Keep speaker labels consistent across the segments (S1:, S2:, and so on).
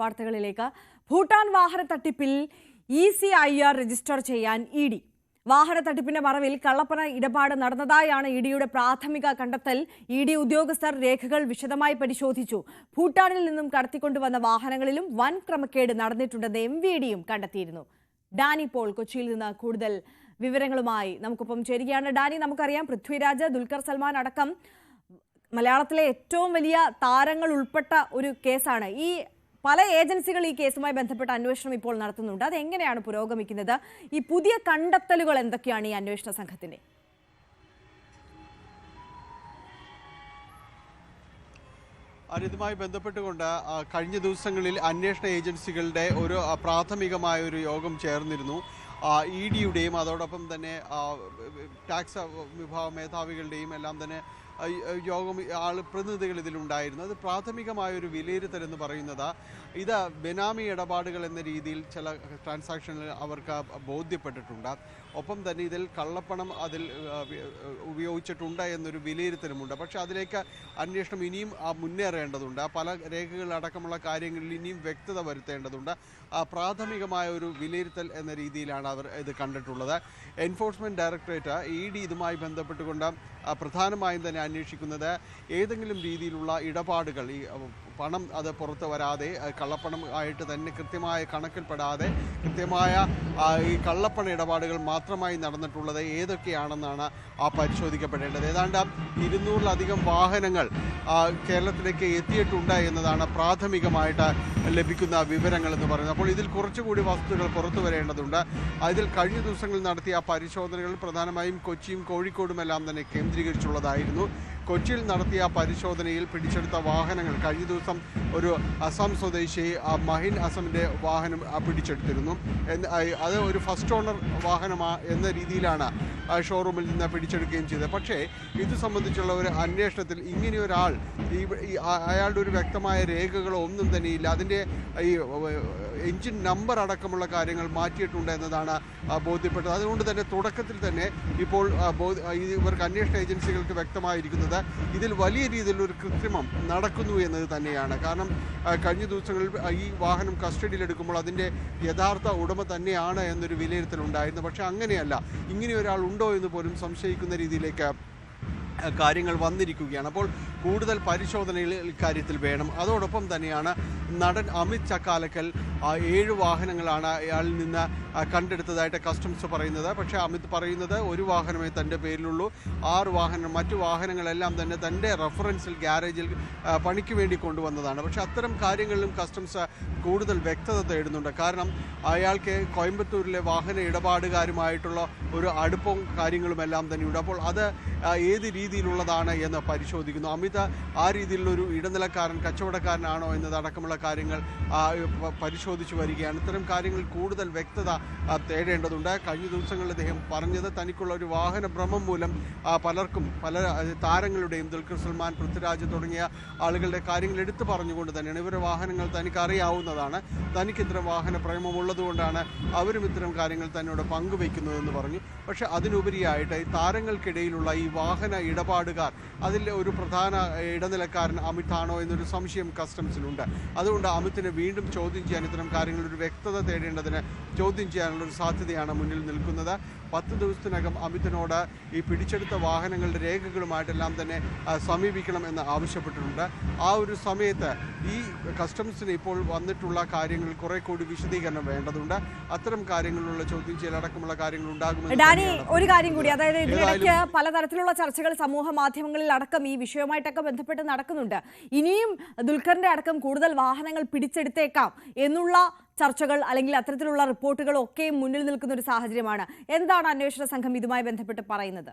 S1: വാർത്തകളിലേക്ക്. ഭൂട്ടാൻ വാഹന തട്ടിപ്പിൽ ECIR രജിസ്റ്റർ ചെയ്യാൻ ED. വാഹന തട്ടിപ്പിന്റെ മറവിൽ കള്ളപ്പണ ഇടപാട് നടന്നതായാണ് EDയുടെ പ്രാഥമിക കണ്ടെത്തൽ. ED ഉദ്യോഗസ്ഥർ രേഖകൾ വിശദമായി പരിശോധിച്ചു. ഭൂട്ടാനിൽ നിന്നും കടത്തിക്കൊണ്ടുവന്ന വാഹനങ്ങളിലും വൻ ക്രമക്കേട് നടന്നിട്ടുണ്ടെന്ന് MVDയും കണ്ടെത്തിയിരുന്നു. ഡാനി പോൾ കൊച്ചിയിൽ നിന്ന് കൂടുതൽ വിവരങ്ങളുമായി നമുക്കൊപ്പം ചേരുകയാണ്. ഡാനി, നമുക്കറിയാം പൃഥ്വിരാജ്, ദുൽഖർ സൽമാൻ അടക്കം മലയാളത്തിലെ ഏറ്റവും വലിയ താരങ്ങൾ ഉൾപ്പെട്ട ഒരു കേസാണ്. ഈ പല ഏജൻസികൾ ഈ കേസുമായി ബന്ധപ്പെട്ട അന്വേഷണം ഇപ്പോൾ നടത്തുന്നുണ്ട്. അതെങ്ങനെയാണ് പുരോഗമിക്കുന്നത്? ഈ പുതിയ കണ്ടെത്തലുകൾ എന്തൊക്കെയാണ് ഈ അന്വേഷണ സംഘത്തിന്റെ?
S2: ഇതുമായി ബന്ധപ്പെട്ടുകൊണ്ട് കഴിഞ്ഞ ദിവസങ്ങളിൽ അന്വേഷണ ഏജൻസികളുടെ ഒരു പ്രാഥമികമായ ഒരു യോഗം ചേർന്നിരുന്നു. EDയുടെയും അതോടൊപ്പം തന്നെ ടാക്സ് വിഭാഗ മേധാവികളുടെയും എല്ലാം തന്നെ യോഗം പ്രതിനിധികൾ ഇതിലുണ്ടായിരുന്നു. അത് പ്രാഥമികമായൊരു വിലയിരുത്തൽ എന്ന് പറയുന്നത് ഇത് ബെനാമി ഇടപാടുകൾ എന്ന രീതിയിൽ ചില ട്രാൻസാക്ഷനിൽ അവർക്ക് ബോധ്യപ്പെട്ടിട്ടുണ്ട്. ഒപ്പം തന്നെ ഇതിൽ കള്ളപ്പണം അതിൽ ഉപയോഗിച്ചിട്ടുണ്ട് എന്നൊരു വിലയിരുത്തലുമുണ്ട്. പക്ഷേ അതിലേക്ക് അന്വേഷണം ഇനിയും മുന്നേറേണ്ടതുണ്ട്. പല രേഖകളടക്കമുള്ള കാര്യങ്ങളിൽ ഇനിയും വ്യക്തത വരുത്തേണ്ടതുണ്ട്. പ്രാഥമികമായ ഒരു വിലയിരുത്തൽ എന്ന രീതിയിലാണ് അവർ ഇത് കണ്ടിട്ടുള്ളത്. എൻഫോഴ്സ്മെൻറ്റ് ഡയറക്ടറേറ്റ് ED ഇതുമായി ബന്ധപ്പെട്ടുകൊണ്ട് പ്രധാനമായും തന്നെ അന്വേഷിക്കുന്നത് ഏതെങ്കിലും രീതിയിലുള്ള ഇടപാടുകൾ, ഈ പണം അത് പുറത്ത് വരാതെ കള്ളപ്പണം ആയിട്ട് തന്നെ കൃത്യമായ കണക്കിൽപ്പെടാതെ കൃത്യമായ ഈ കള്ളപ്പണ ഇടപാടുകൾ മാത്രമായി നടന്നിട്ടുള്ളത് ഏതൊക്കെയാണെന്നാണ് പരിശോധിക്കപ്പെടേണ്ടത്. ഏതാണ്ട് 200-ലധികം വാഹനങ്ങൾ കേരളത്തിലേക്ക് എത്തിയിട്ടുണ്ട് എന്നതാണ് പ്രാഥമികമായിട്ട് ലഭിക്കുന്ന വിവരങ്ങൾ എന്ന് പറയുന്നത്. അപ്പോൾ ഇതിൽ കുറച്ചുകൂടി വസ്തുതകൾ പുറത്തു വരേണ്ടതുണ്ട്. ഇതിൽ കഴിഞ്ഞ ദിവസങ്ങളിൽ നടത്തിയ പരിശോധനകൾ പ്രധാനമായും കൊച്ചിയും കോഴിക്കോടുമെല്ലാം തന്നെ കേന്ദ്രീകരിച്ചുള്ളതായിരുന്നു. കൊച്ചിയിൽ നടത്തിയ പരിശോധനയിൽ പിടിച്ചെടുത്ത വാഹനങ്ങൾ കഴിഞ്ഞ ദിവസം ഒരു അസം സ്വദേശി മഹിൻ അസമിൻ്റെ വാഹനം പിടിച്ചെടുത്തിരുന്നു. അത് ഒരു ഫസ്റ്റ് ഓണർ വാഹനമാ എന്ന രീതിയിലാണ് ഷോറൂമിൽ നിന്ന് പിടിച്ചെടുക്കുകയും ചെയ്തത്. പക്ഷേ ഇത് സംബന്ധിച്ചുള്ള ഒരു അന്വേഷണത്തിൽ ഇങ്ങനെയൊരാൾ അയാളുടെ ഒരു വ്യക്തമായ രേഖകളോ ഒന്നും തന്നെയില്ല. അതിൻ്റെ ഈ എഞ്ചിൻ നമ്പർ അടക്കമുള്ള കാര്യങ്ങൾ മാറ്റിയിട്ടുണ്ട് എന്നതാണ് ബോധ്യപ്പെട്ടത്. അതുകൊണ്ട് തന്നെ തുടക്കത്തിൽ തന്നെ ഇപ്പോൾ ഇവർക്ക് അന്വേഷണ ഏജൻസികൾക്ക് വ്യക്തമായിരിക്കുന്നത് ഇതിൽ വലിയ രീതിയിലൊരു കൃത്രിമം നടക്കുന്നു എന്നത് തന്നെയാണ്. കാരണം കഴിഞ്ഞ ദിവസങ്ങളിൽ ഈ വാഹനം കസ്റ്റഡിയിലെടുക്കുമ്പോൾ അതിൻ്റെ യഥാർത്ഥ ഉടമ തന്നെയാണ് എന്നൊരു വിലയിരുത്തലുണ്ടായിരുന്നു. പക്ഷേ അങ്ങനെയല്ല. ഇങ്ങനെയൊരാൾ ഉണ്ടോ എന്ന് പോലും സംശയിക്കുന്ന രീതിയിലേക്ക് കാര്യങ്ങൾ വന്നിരിക്കുകയാണ്. അപ്പോൾ കൂടുതൽ പരിശോധനകൾ ഇക്കാര്യത്തിൽ വേണം. അതോടൊപ്പം തന്നെയാണ് നടൻ അമിത് ചക്കാലക്കൽ 7 വാഹനങ്ങളാണ് അയാളിൽ നിന്ന് കണ്ടെടുത്തതായിട്ട് കസ്റ്റംസ് പറയുന്നത്. പക്ഷേ അമിത് പറയുന്നത് ഒരു വാഹനമേ തൻ്റെ പേരിലുള്ളൂ. 6 മറ്റു വാഹനങ്ങളെല്ലാം തന്നെ തൻ്റെ റെഫറൻസിൽ ഗ്യാരേജിൽ പണിക്ക് വേണ്ടി കൊണ്ടുവന്നതാണ്. പക്ഷേ അത്തരം കാര്യങ്ങളിലും കസ്റ്റംസ് കൂടുതൽ വ്യക്തത തേടുന്നുണ്ട്. കാരണം അയാൾക്ക് കോയമ്പത്തൂരിലെ വാഹന ഇടപാടുകാരുമായിട്ടുള്ള ഒരു അടുപ്പവും കാര്യങ്ങളുമെല്ലാം തന്നെയുണ്ട്. അപ്പോൾ അത് ഏത് രീതിയിലുള്ളതാണ് എന്ന് പരിശോധിക്കുന്നു. അമിത് ആ രീതിയിലുള്ളൊരു ഇടനിലക്കാരൻ, കച്ചവടക്കാരനാണോ എന്നതടക്കമുള്ള കാര്യങ്ങൾ പരിശോധിച്ചു വരികയാണ്. ഇത്തരം കാര്യങ്ങളിൽ കൂടുതൽ വ്യക്തത തേടേണ്ടതുണ്ട്. കഴിഞ്ഞ ദിവസങ്ങളിൽ അദ്ദേഹം പറഞ്ഞത് തനിക്കുള്ള ഒരു വാഹന ഭ്രമം മൂലം പല താരങ്ങളുടെയും ദുൽഖർ സൽമാൻ, പൃഥ്വിരാജ് തുടങ്ങിയ ആളുകളുടെ കാര്യങ്ങൾ എടുത്തു പറഞ്ഞുകൊണ്ട് തന്നെയാണ് ഇവരുടെ വാഹനങ്ങൾ തനിക്ക് അറിയാവുന്നതാണ്, തനിക്ക് ഇത്തരം വാഹന പ്രേമമുള്ളതുകൊണ്ടാണ് അവരും ഇത്തരം കാര്യങ്ങൾ തന്നോട് പങ്കുവയ്ക്കുന്നതെന്ന് പറഞ്ഞു. പക്ഷേ അതിനുപരിയായിട്ട് ഈ താരങ്ങൾക്കിടയിലുള്ള ഈ വാഹന ഇടപാടുകാർ, അതിൽ ഒരു പ്രധാന ഇടനിലക്കാരൻ അമിതാണോ എന്നൊരു സംശയം കസ്റ്റംസിലുണ്ട്. അതുകൊണ്ട് അമിതിനെ വീണ്ടും ചോദ്യം ചെയ്യാൻ, ഇത്തരം കാര്യങ്ങളിൽ ഒരു വ്യക്തത തേടേണ്ടതിന് ചോദ്യം ചെയ്യാനുള്ളൊരു സാധ്യതയാണ് മുന്നിൽ നിൽക്കുന്നത്. 10 ദിവസത്തിനകം അമിതിനോട് ഈ പിടിച്ചെടുത്ത വാഹനങ്ങളുടെ രേഖകളുമായിട്ടെല്ലാം തന്നെ സമീപിക്കണം എന്ന് ആവശ്യപ്പെട്ടിട്ടുണ്ട്. ആ ഒരു സമയത്ത് ഈ കസ്റ്റംസിന് ഇപ്പോൾ വന്നിട്ടുള്ള കാര്യങ്ങൾ കുറെ കൂടി വിശദീകരണം വേണ്ടതുണ്ട്. അത്തരം കാര്യങ്ങളിലുള്ള ചോദ്യം ചെയ്യലടക്കമുള്ള കാര്യങ്ങൾ ഉണ്ടാകുമെന്ന്.
S1: ഡാനി, ഒരു കാര്യം കൂടി, അതായത് ഇതിനിടയ്ക്ക് പലതരത്തിലുള്ള ചർച്ചകൾ സമൂഹ മാധ്യമങ്ങളിൽ അടക്കം ഈ വിഷയവുമായിട്ടൊക്കെ ബന്ധപ്പെട്ട് നടക്കുന്നുണ്ട്. ഇനിയും ദുൽഖറിന്റെ അടക്കം കൂടുതൽ വാഹനങ്ങൾ പിടിച്ചെടുത്തേക്കാം എന്നുള്ള ചർച്ചകൾ അല്ലെങ്കിൽ അത്തരത്തിലുള്ള റിപ്പോർട്ടുകളും ഒക്കെ മുന്നിൽ നിൽക്കുന്ന ഒരു സാഹചര്യമാണ്. എന്താണ് അന്വേഷണ സംഘം ഇതുമായി ബന്ധപ്പെട്ട് പറയുന്നത്?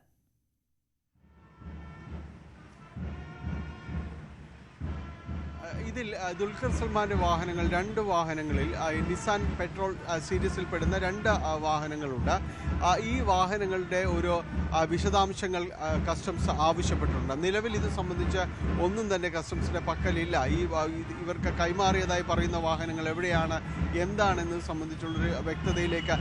S2: ഇതിൽ ദുൽഖർ സൽമാൻ്റെ വാഹനങ്ങൾ, 2 വാഹനങ്ങളിൽ നിസാൻ പെട്രോൾ സീരീസിൽ പെടുന്ന 2 വാഹനങ്ങളുണ്ട്. ഈ വാഹനങ്ങളുടെ ഒരു വിശദാംശങ്ങൾ കസ്റ്റംസ് ആവശ്യപ്പെട്ടിട്ടുണ്ട്. നിലവിൽ ഇത് സംബന്ധിച്ച് ഒന്നും തന്നെ കസ്റ്റംസിൻ്റെ പക്കലില്ല. ഇവർക്ക് കൈമാറിയതായി പറയുന്ന വാഹനങ്ങൾ എവിടെയാണ്, എന്താണെന്നത് സംബന്ധിച്ചുള്ളൊരു വ്യക്തതയിലേക്ക്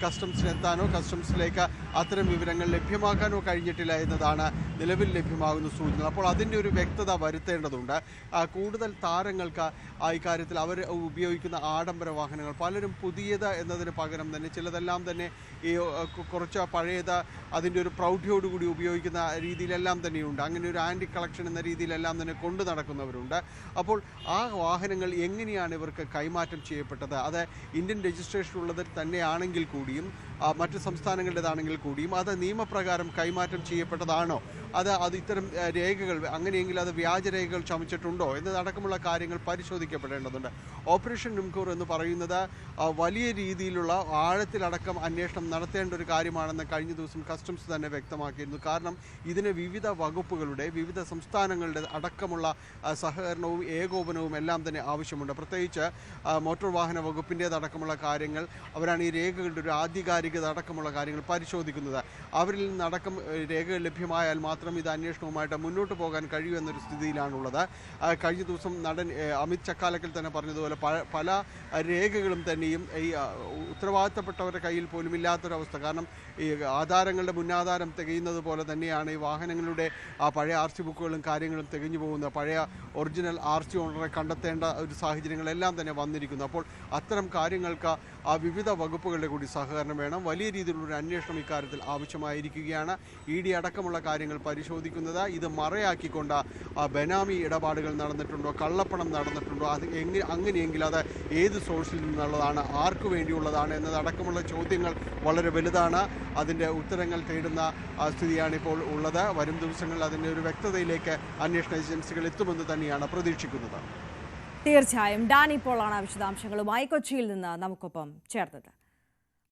S2: കസ്റ്റംസിന് എത്താനോ കസ്റ്റംസിലേക്ക് അത്തരം വിവരങ്ങൾ ലഭ്യമാക്കാനോ കഴിഞ്ഞിട്ടില്ല എന്നതാണ് നിലവിൽ ലഭ്യമാകുന്ന സൂചന. അപ്പോൾ അതിൻ്റെ ഒരു വ്യക്തത വരുത്തേണ്ടതുണ്ട്. കൂടുതൽ താരങ്ങൾക്ക് ഇക്കാര്യത്തിൽ അവർ ഉപയോഗിക്കുന്ന ആഡംബര വാഹനങ്ങൾ പലരും പുതിയത് എന്നതിന് പകരം തന്നെ ചിലതെല്ലാം തന്നെ ഈ കുറച്ച് പഴയത് അതിൻ്റെ ഒരു പ്രൗഢിയോടുകൂടി ഉപയോഗിക്കുന്ന രീതിയിലെല്ലാം തന്നെയുണ്ട്. അങ്ങനെ ഒരു ആൻറ്റി കളക്ഷൻ എന്ന രീതിയിലെല്ലാം തന്നെ കൊണ്ടു നടക്കുന്നവരുണ്ട്. അപ്പോൾ ആ വാഹനങ്ങൾ എങ്ങനെയാണ് ഇവർക്ക് കൈമാറ്റം ചെയ്യപ്പെട്ടത്? അത് ഇന്ത്യൻ രജിസ്ട്രേഷൻ ഉള്ളത് തന്നെയാണെങ്കിൽ കൂടിയും മറ്റ് സംസ്ഥാനങ്ങളുടേതാണെങ്കിൽ കൂടിയും അത് നിയമപ്രകാരം കൈമാറ്റം ചെയ്യപ്പെട്ടതാണോ? അത് ഇത്തരം രേഖകൾ അങ്ങനെയെങ്കിൽ അത് വ്യാജരേഖകൾ ചമച്ചിട്ടുണ്ടോ എന്നതടക്കമുള്ള കാര്യങ്ങൾ പരിശോധിക്കപ്പെടേണ്ടതുണ്ട്. ഓപ്പറേഷൻ നുംകൂർ എന്ന് പറയുന്നത് വലിയ രീതിയിലുള്ള ആഴത്തിലടക്കം അന്വേഷണം നടത്തേണ്ട ഒരു കാര്യമാണെന്ന് കഴിഞ്ഞ ദിവസം കസ്റ്റംസ് തന്നെ വ്യക്തമാക്കിയിരുന്നു. കാരണം ഇതിന് വിവിധ വകുപ്പുകളുടെ വിവിധ സംസ്ഥാനങ്ങളുടെ അടക്കമുള്ള സഹകരണവും ഏകോപനവും എല്ലാം തന്നെ ആവശ്യമുണ്ട്. പ്രത്യേകിച്ച് മോട്ടോർ വാഹന വകുപ്പിൻ്റേതടക്കമുള്ള കാര്യങ്ങൾ അവരാണ് ഈ രേഖകളുടെ ഒരു ആധികാരികത അടക്കമുള്ള കാര്യങ്ങൾ പരിശോധിക്കുന്നത്. അവരിൽ നിന്നടക്കം രേഖകൾ ലഭ്യമായാൽ മാത്രം ഇത് അന്വേഷണവുമായിട്ട് മുന്നോട്ട് പോകാൻ കഴിയൂ എന്നൊരു സ്ഥിതിയിലാണുള്ളത്. കഴിഞ്ഞ ദിവസം നടൻ അമിത് ചക്കാലക്കൽ തന്നെ പറഞ്ഞതുപോലെ പല രേഖകളും തന്നെയും ഈ ഉത്തരവാദിത്തപ്പെട്ടവരുടെ കയ്യിൽ പോലും ഇല്ലാത്തൊരവസ്ഥ. കാരണം ഈ ആധാരങ്ങളുടെ മുന്നാധാരം തികയുന്നത് പോലെ തന്നെയാണ് ഈ വാഹനങ്ങളുടെ പഴയ RC ബുക്കുകളും കാര്യങ്ങളും തികഞ്ഞു പോകുന്നത്. പഴയ ഒറിജിനൽ RC ഓണറെ കണ്ടെത്തേണ്ട ഒരു സാഹചര്യങ്ങളെല്ലാം തന്നെ വന്നിരിക്കുന്നു. അപ്പോൾ അത്തരം കാര്യങ്ങൾക്ക് വിവിധ വകുപ്പുകളുടെ കൂടി സഹകരണം വേണം. വലിയ രീതിയിലുള്ളൊരു അന്വേഷണം ഇക്കാര്യത്തിൽ ആവശ്യമായിരിക്കുകയാണ്. ED അടക്കമുള്ള കാര്യങ്ങൾ പരിശോധിക്കുന്നത് ഇത് മറയാക്കിക്കൊണ്ട് ബെനാമി ഇടപാടുകൾ നടന്നിട്ടുണ്ടോ, കള്ളപ്പണം നടന്നിട്ടുണ്ടോ, അത് അങ്ങനെയെങ്കിൽ അത് ഏത് സോഴ്സിൽ നിന്നുള്ളതാണ്, ആർക്കു വേണ്ടിയുള്ളതാണ് എന്നതടക്കമുള്ള ചോദ്യങ്ങൾ വളരെ വലുതാണ്. അതിൻ്റെ ഉത്തരങ്ങൾ തേടുന്ന സ്ഥിതിയാണ് ഇപ്പോൾ ഉള്ളത്. വരും ദിവസങ്ങളിൽ അതിൻ്റെ ഒരു വ്യക്തതയിലേക്ക് അന്വേഷണ ഏജൻസികൾ എത്തുമെന്ന് തന്നെയാണ് പ്രതീക്ഷിക്കുന്നത്.
S1: തീർച്ചയായും ഡാനി പോളാണ് വിശദാംശങ്ങളുമായി കൊച്ചിയിൽ നിന്ന് നമുക്കൊപ്പം ചേർന്നത്.